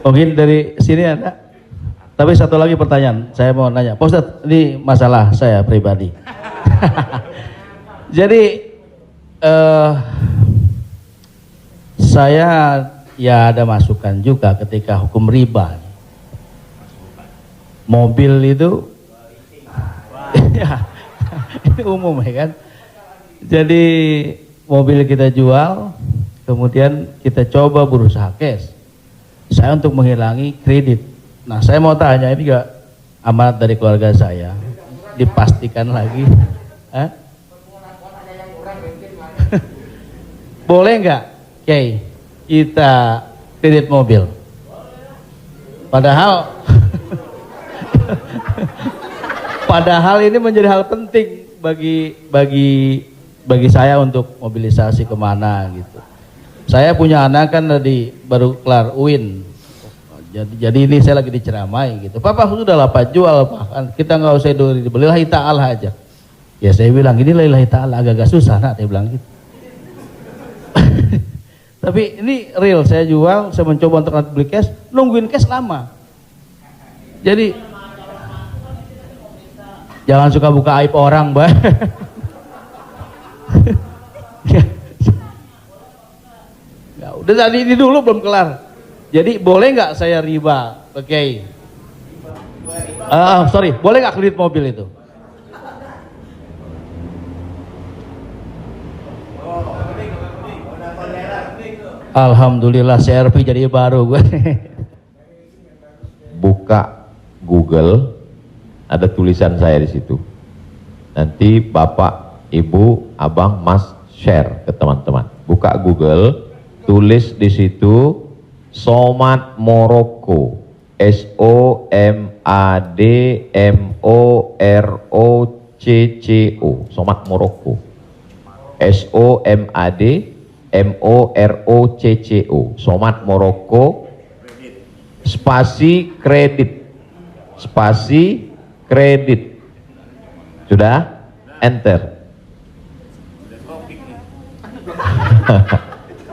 Mungkin dari sini ada. Tapi satu lagi pertanyaan, saya mau nanya, Pak Ustadz, ini masalah saya pribadi. Jadi saya ya ada masukan juga ketika hukum riba. Mobil itu, ya, ini umum ya kan. Jadi mobil kita jual, kemudian kita coba berusaha cash. Saya untuk menghilangi kredit. Nah, saya mau tanya, ini gak amanat dari keluarga saya, dipastikan lagi. Boleh nggak, Kiai, kita kredit mobil? Padahal padahal ini menjadi hal penting bagi saya untuk mobilisasi kemana gitu. Saya punya anak kan baru kelar UIN. Jadi ini saya lagi diceramai gitu. Papa sudah lah Pak, jual Pak. Kan kita nggak usah dibeli, lillahi ta'ala aja. Ya saya bilang ini lillahi ta'ala, agak-agak susah nak, saya bilang gitu. Tapi ini real, saya jual, saya mencoba untuk beli cash, nungguin cash lama. Jadi jangan suka buka aib orang, Mbak. Ya, udah tadi ini dulu belum kelar. Jadi boleh nggak saya riba, Oke. Sorry, boleh nggak kredit mobil itu? Alhamdulillah CRV jadi baru gue. Buka Google, ada tulisan saya di situ. Nanti Bapak, Ibu, Abang, Mas share ke teman-teman. Buka Google, tulis di situ Somat Morocco, SOMADMOROCCO, Somat Morocco, SOMADMOROCCO, Somat Morocco, spasi kredit, sudah, enter.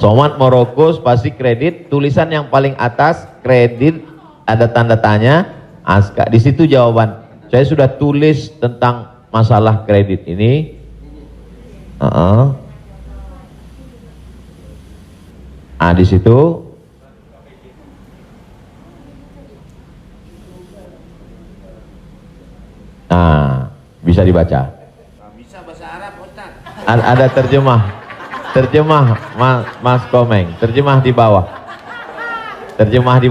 Somat Morocco spasi kredit, tulisan yang paling atas kredit, ada tanda tanya, Aska. Di situ jawaban. Saya sudah tulis tentang masalah kredit ini. Di situ. Bisa dibaca. Bisa bahasa Arab, Ustaz. Ada terjemah Mas Komeng, terjemah di bawah. Terjemah di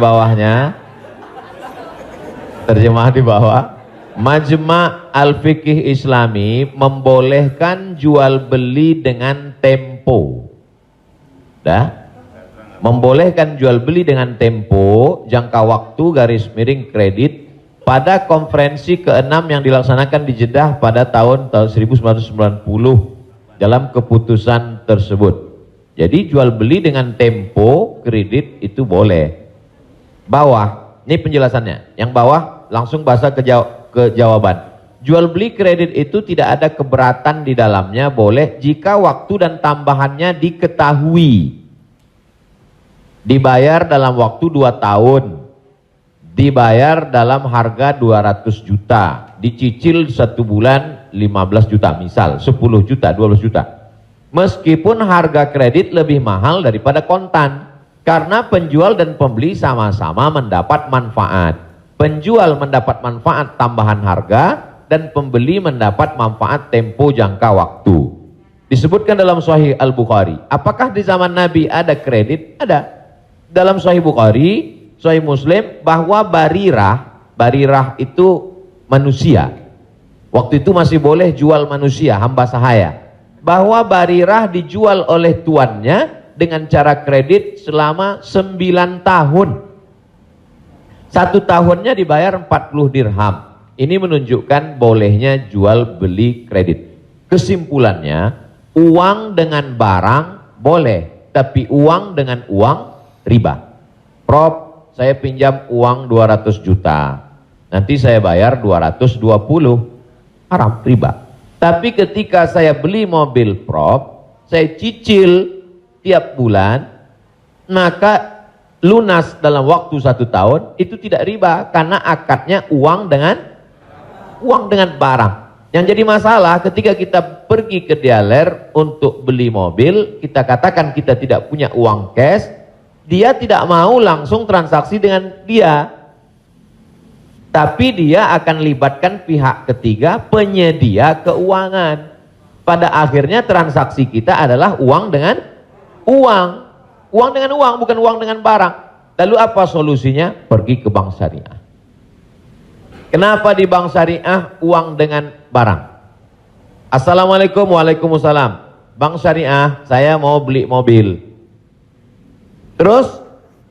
bawah. Majma' Al-Fiqih Islami membolehkan jual beli dengan tempo. Membolehkan jual beli dengan tempo, jangka waktu garis miring kredit pada konferensi ke-6 yang dilaksanakan di Jeddah pada tahun 1990 dalam keputusan tersebut. Jadi jual beli dengan tempo kredit itu boleh. Bawah, ini penjelasannya. Yang bawah langsung bahasa ke jawaban. Jual beli kredit itu tidak ada keberatan di dalamnya, boleh jika waktu dan tambahannya diketahui. Dibayar dalam waktu 2 tahun. Dibayar dalam harga 200 juta, dicicil 1 bulan 15 juta, misal 10 juta, 12 juta. Meskipun harga kredit lebih mahal daripada kontan, karena penjual dan pembeli sama-sama mendapat manfaat. Penjual mendapat manfaat tambahan harga, dan pembeli mendapat manfaat tempo jangka waktu. Disebutkan dalam Sahih Al-Bukhari. Apakah di zaman Nabi ada kredit? Ada. Dalam Sahih Bukhari, Sahih Muslim, bahwa barirah itu manusia. Waktu itu masih boleh jual manusia, hamba sahaya. Bahwa barirah dijual oleh tuannya dengan cara kredit selama 9 tahun. 1 tahunnya dibayar 40 dirham. Ini menunjukkan bolehnya jual beli kredit. Kesimpulannya, uang dengan barang boleh, tapi uang dengan uang riba. Prof, saya pinjam uang 200 juta, nanti saya bayar 220, haram, riba. Tapi ketika saya beli mobil, Prof, saya cicil tiap bulan, maka lunas dalam waktu 1 tahun, itu tidak riba karena akadnya uang dengan barang. Yang jadi masalah ketika kita pergi ke dealer untuk beli mobil, kita katakan kita tidak punya uang cash, dia tidak mau langsung transaksi dengan dia, tapi dia akan libatkan pihak ketiga penyedia keuangan. Pada akhirnya transaksi kita adalah uang dengan uang, bukan uang dengan barang. Lalu apa solusinya? Pergi ke bank syariah. Kenapa di bank syariah uang dengan barang? Assalamualaikum, waalaikumsalam. Bank syariah, saya mau beli mobil. Terus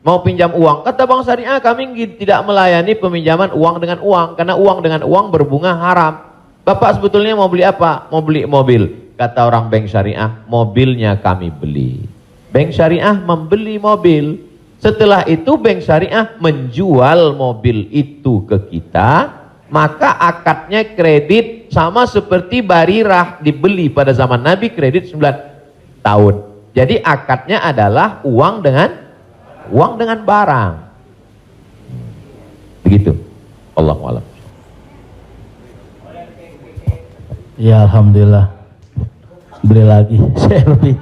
mau pinjam uang. Kata bank syariah, kami tidak melayani peminjaman uang dengan uang, karena uang dengan uang berbunga haram. Bapak sebetulnya mau beli apa? Mau beli mobil. Kata orang bank syariah, mobilnya kami beli. Bank syariah membeli mobil. Setelah itu bank syariah menjual mobil itu ke kita, maka akadnya kredit sama seperti barirah dibeli pada zaman Nabi, kredit 9 tahun. Jadi akadnya adalah uang dengan barang. Begitu. Allahu a'lam. Ya alhamdulillah. Beli lagi, saya lebih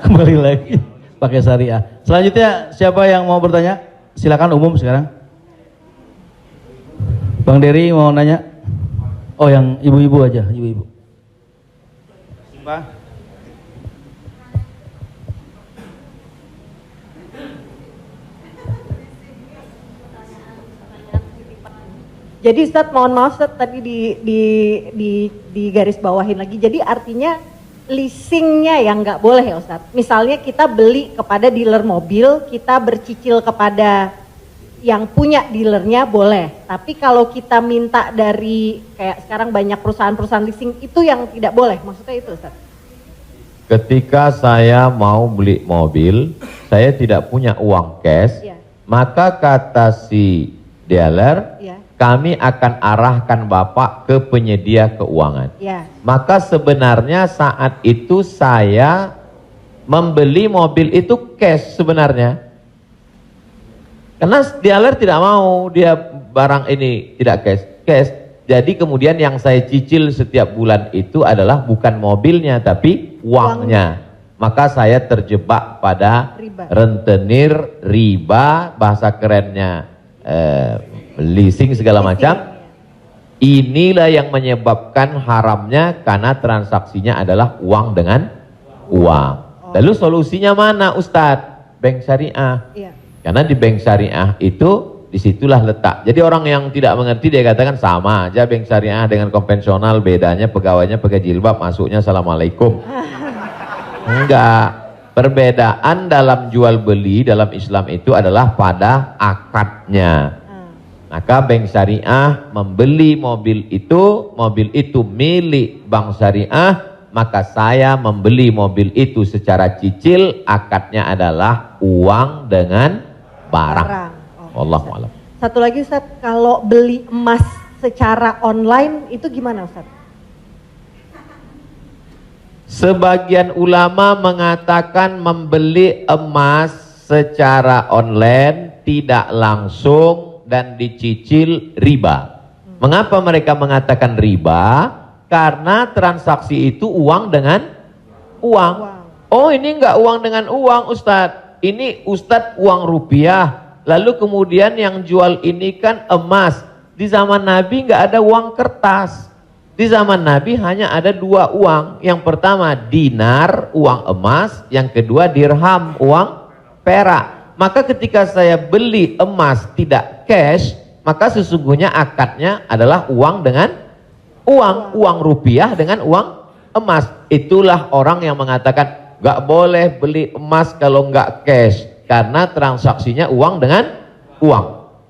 kembali lagi pakai syariah. Selanjutnya siapa yang mau bertanya? Silakan umum sekarang. Bang Dery mau nanya? Oh, yang ibu-ibu aja, ibu-ibu. Pak. Jadi Ustadz, mohon maaf Ustadz, tadi di garis bawahin lagi. Jadi artinya leasingnya yang nggak boleh ya Ustadz. Misalnya kita beli kepada dealer mobil, kita bercicil kepada yang punya dealernya boleh. Tapi kalau kita minta dari kayak sekarang banyak perusahaan-perusahaan leasing, itu yang tidak boleh. Maksudnya itu Ustadz. Ketika saya mau beli mobil, saya tidak punya uang cash, Ya. maka kata si dealer, Ya. kami akan arahkan Bapak ke penyedia keuangan. Ya. Maka sebenarnya saat itu saya membeli mobil itu cash sebenarnya. Karena dealer tidak mau dia barang ini tidak cash. Jadi kemudian yang saya cicil setiap bulan itu adalah bukan mobilnya tapi uangnya. Maka saya terjebak pada Riba. rentenir, riba, bahasa kerennya leasing segala macam. Inilah yang menyebabkan haramnya karena transaksinya adalah uang dengan uang. Lalu solusinya mana Ustadz? Bank syariah. Iya. Karena di bank syariah itu disitulah letak. Jadi orang yang tidak mengerti dia katakan sama aja bank syariah dengan konvensional, bedanya pegawainya pakai jilbab, masuknya assalamualaikum. Enggak. Perbedaan dalam jual beli dalam Islam itu adalah pada akadnya. Maka bank syariah membeli mobil itu milik bank syariah, maka saya membeli mobil itu secara cicil, akadnya adalah uang dengan barang. Wallahu a'lam. Satu lagi Ustadz, kalau beli emas secara online itu gimana Ustadz? Sebagian ulama mengatakan membeli emas secara online tidak langsung dan dicicil riba. Mengapa mereka mengatakan riba? Karena transaksi itu uang dengan uang. Oh, ini enggak uang dengan uang Ustadz. Ini Ustadz uang rupiah. Lalu kemudian yang jual ini kan emas. Di zaman Nabi enggak ada uang kertas. Di zaman Nabi hanya ada 2 uang. Yang pertama dinar, uang emas. Yang kedua dirham, uang perak. Maka ketika saya beli emas tidak cash, maka sesungguhnya akadnya adalah uang dengan uang rupiah dengan uang emas. Itulah orang yang mengatakan nggak boleh beli emas kalau nggak cash karena transaksinya uang dengan uang.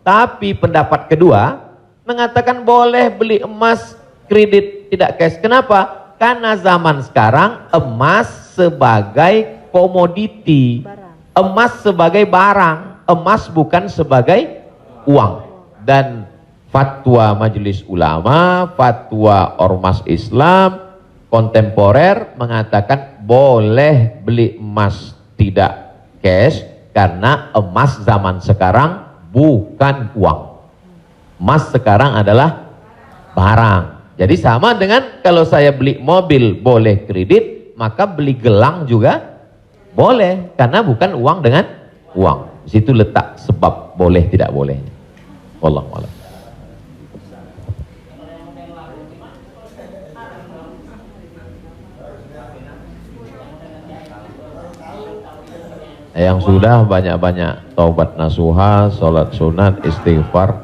Tapi pendapat kedua mengatakan boleh beli emas kredit tidak cash. Kenapa? Karena zaman sekarang emas sebagai komoditi, emas sebagai barang, emas bukan sebagai uang. Dan fatwa Majelis Ulama, fatwa Ormas Islam kontemporer mengatakan boleh beli emas tidak cash Karena emas zaman sekarang bukan uang. Emas sekarang adalah barang. Jadi sama dengan kalau saya beli mobil boleh kredit, maka beli gelang juga boleh, karena bukan uang dengan uang. Di situ letak sebab boleh tidak bolehnya. Wallahu a'lam. Yang sudah banyak-banyak taubat nasuha, sholat sunat, istighfar.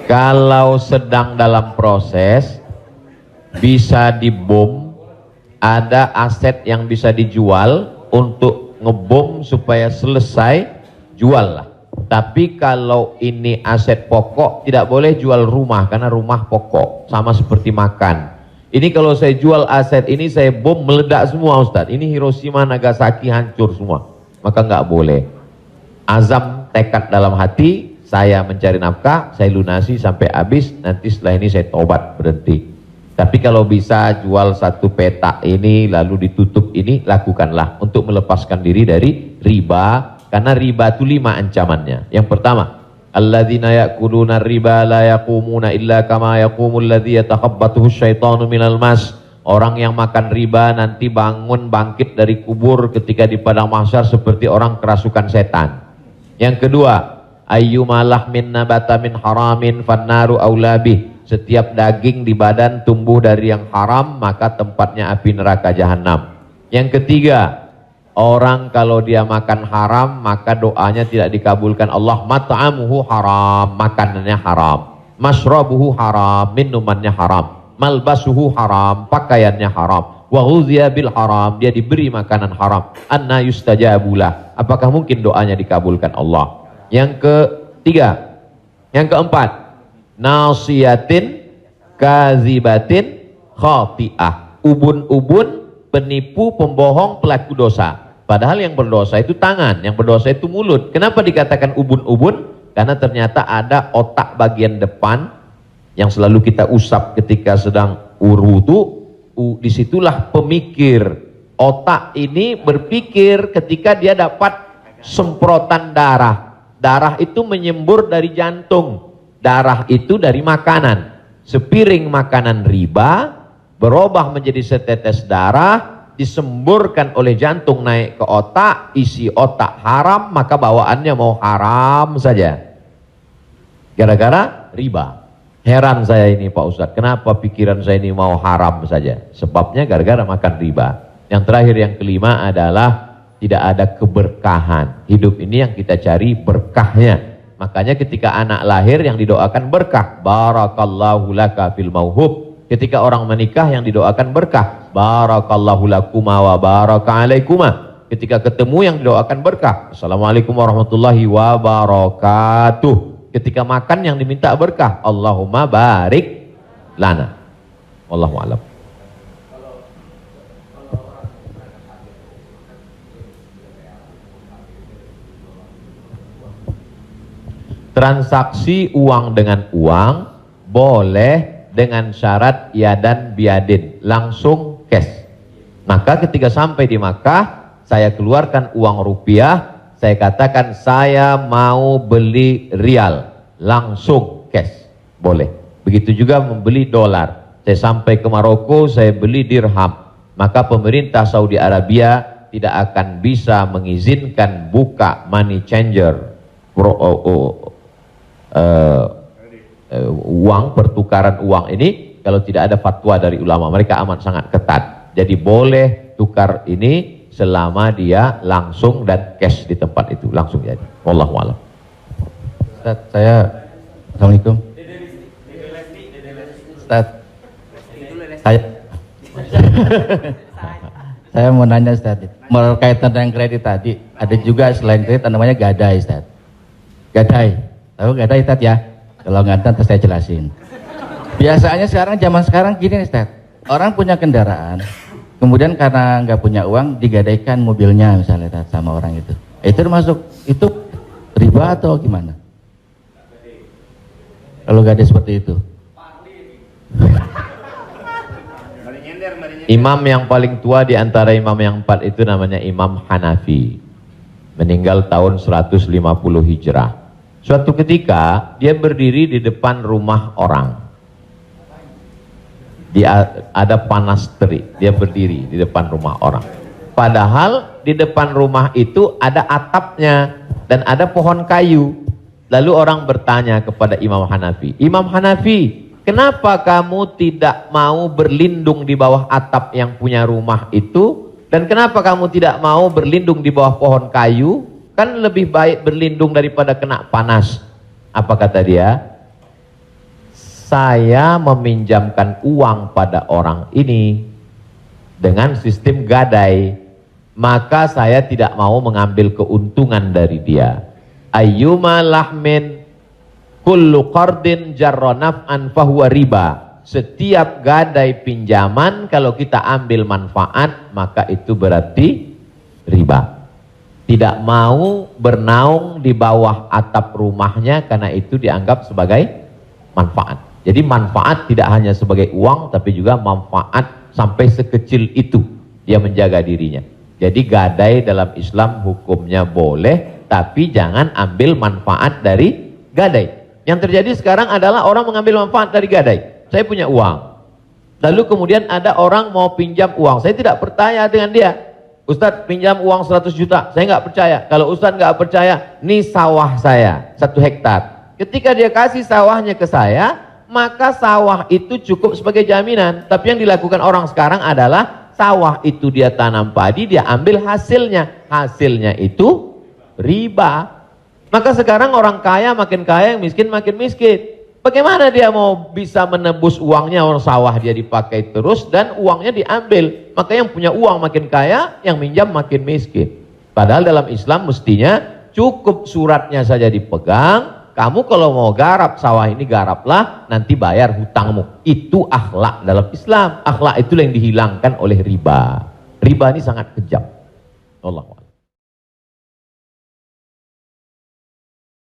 Kalau sedang dalam proses, bisa dibom, ada aset yang bisa dijual untuk ngebom supaya selesai, jual lah. Tapi kalau ini aset pokok, tidak boleh jual rumah, karena rumah pokok, sama seperti makan. Ini kalau saya jual aset ini, saya bom, meledak semua Ustaz. Ini Hiroshima, Nagasaki hancur semua. Maka nggak boleh. Azam, tekad dalam hati, saya mencari nafkah, saya lunasi sampai habis, nanti setelah ini saya tobat, berhenti. Tapi kalau bisa jual satu petak ini, lalu ditutup ini, lakukanlah untuk melepaskan diri dari riba. Karena riba itu 5 ancamannya. Yang pertama, alladzina ya'kuluna riba la yaqumuna illa kama yaqumul ladzi yatakhabbathu syaitanu minal mas. Orang yang makan riba nanti bangkit dari kubur ketika di padang mahsyar seperti orang kerasukan setan. Yang kedua, ayyuma lahmin nabata min haramin fannaru aula bih. Setiap daging di badan tumbuh dari yang haram, maka tempatnya api neraka jahanam. Yang ketiga, orang kalau dia makan haram, maka doanya tidak dikabulkan Allah. Mat'amuhu haram, makanannya haram. Mashrabuhu haram, minumannya haram. Malbasuhu haram, pakaiannya haram. Wa ghuziya bil haram, dia diberi makanan haram. Anna yustajabulah, apakah mungkin doanya dikabulkan Allah? Yang ketiga, yang keempat, nasiyatin kazibatin khati'ah. Ubun-ubun, penipu, pembohong, pelaku dosa. Padahal yang berdosa itu tangan, yang berdosa itu mulut. Kenapa dikatakan ubun-ubun? Karena ternyata ada otak bagian depan yang selalu kita usap ketika sedang wudu. Disitulah pemikir. Otak ini berpikir ketika dia dapat semprotan darah. Darah itu menyembur dari jantung. Darah itu dari makanan. Sepiring makanan riba berubah menjadi setetes darah, disemburkan oleh jantung naik ke otak, isi otak haram, maka bawaannya mau haram saja. Gara-gara riba. Heran saya ini Pak Ustadz, kenapa pikiran saya ini mau haram saja? Sebabnya gara-gara makan riba. Yang terakhir, yang kelima adalah tidak ada keberkahan. Hidup ini yang kita cari berkahnya. Makanya ketika anak lahir yang didoakan berkah. Barakallahu laka fil mauhub. Ketika orang menikah yang didoakan berkah. Barakallahu lakuma wa baraka alaikuma. Ketika ketemu yang didoakan berkah. Assalamualaikum warahmatullahi wabarakatuh. Ketika makan yang diminta berkah. Allahumma barik lana. Wallahu a'lam. Transaksi uang dengan uang boleh dengan syarat yadan biadin, langsung cash. Maka ketika sampai di Makkah, saya keluarkan uang rupiah, saya katakan saya mau beli rial, langsung cash, boleh. Begitu juga membeli dolar. Saya sampai ke Maroko, saya beli dirham. Maka pemerintah Saudi Arabia tidak akan bisa mengizinkan buka money changer, uang, pertukaran uang ini kalau tidak ada fatwa dari ulama. Mereka amat sangat ketat. Jadi boleh tukar ini selama dia langsung dan cash di tempat itu, langsung jadi. Wallahu a'lam. Ustaz, Assalamualaikum. Ustaz, saya mau nanya Ustaz, berkaitan dengan kredit tadi, ada juga selain kredit namanya gadai Ustaz. Gadai, tahu gadai Ustaz ya? Kalau nggak tahu saya jelasin. Biasanya zaman sekarang gini nih Ustaz, orang punya kendaraan, kemudian karena nggak punya uang digadaikan mobilnya misalnya Ustaz, sama orang itu. Itu termasuk itu riba atau gimana? Kalau gadai seperti itu. Imam yang paling tua di antara imam yang 4 itu namanya Imam Hanafi. Meninggal tahun 150 Hijrah. Suatu ketika dia berdiri di depan rumah orang. Ada panas terik, dia berdiri di depan rumah orang. Padahal di depan rumah itu ada atapnya dan ada pohon kayu. Lalu orang bertanya kepada Imam Hanafi, Imam Hanafi, kenapa kamu tidak mau berlindung di bawah atap yang punya rumah itu? Dan kenapa kamu tidak mau berlindung di bawah pohon kayu? Kan lebih baik berlindung daripada kena panas. Apa kata dia? Saya meminjamkan uang pada orang ini dengan sistem gadai, maka saya tidak mau mengambil keuntungan dari dia. Ayyuma lahmin kullu qardin jarra naf'an fahuwa riba. Setiap gadai pinjaman kalau kita ambil manfaat maka itu berarti riba. Tidak mau bernaung di bawah atap rumahnya karena itu dianggap sebagai manfaat. Jadi manfaat tidak hanya sebagai uang tapi juga manfaat sampai sekecil itu dia menjaga dirinya. Jadi gadai dalam Islam hukumnya boleh, tapi jangan ambil manfaat dari gadai. Yang terjadi sekarang adalah orang mengambil manfaat dari gadai. Saya punya uang, lalu kemudian ada orang mau pinjam uang. Saya tidak percaya dengan dia. Ustadz pinjam uang 100 juta, saya nggak percaya. Kalau Ustadz nggak percaya, ini sawah saya 1 hektar. Ketika dia kasih sawahnya ke saya, maka sawah itu cukup sebagai jaminan. Tapi yang dilakukan orang sekarang adalah sawah itu dia tanam padi, dia ambil hasilnya. Hasilnya itu riba. Maka sekarang orang kaya makin kaya, yang miskin makin miskin. Bagaimana dia mau bisa menebus uangnya? Orang sawah dia dipakai terus dan uangnya diambil. Maka yang punya uang makin kaya, yang minjam makin miskin. Padahal dalam Islam mestinya cukup suratnya saja dipegang. Kamu kalau mau garap sawah ini garaplah, nanti bayar hutangmu. Itu akhlak dalam Islam. Akhlak itu yang dihilangkan oleh riba. Riba ini sangat kejam. Allah.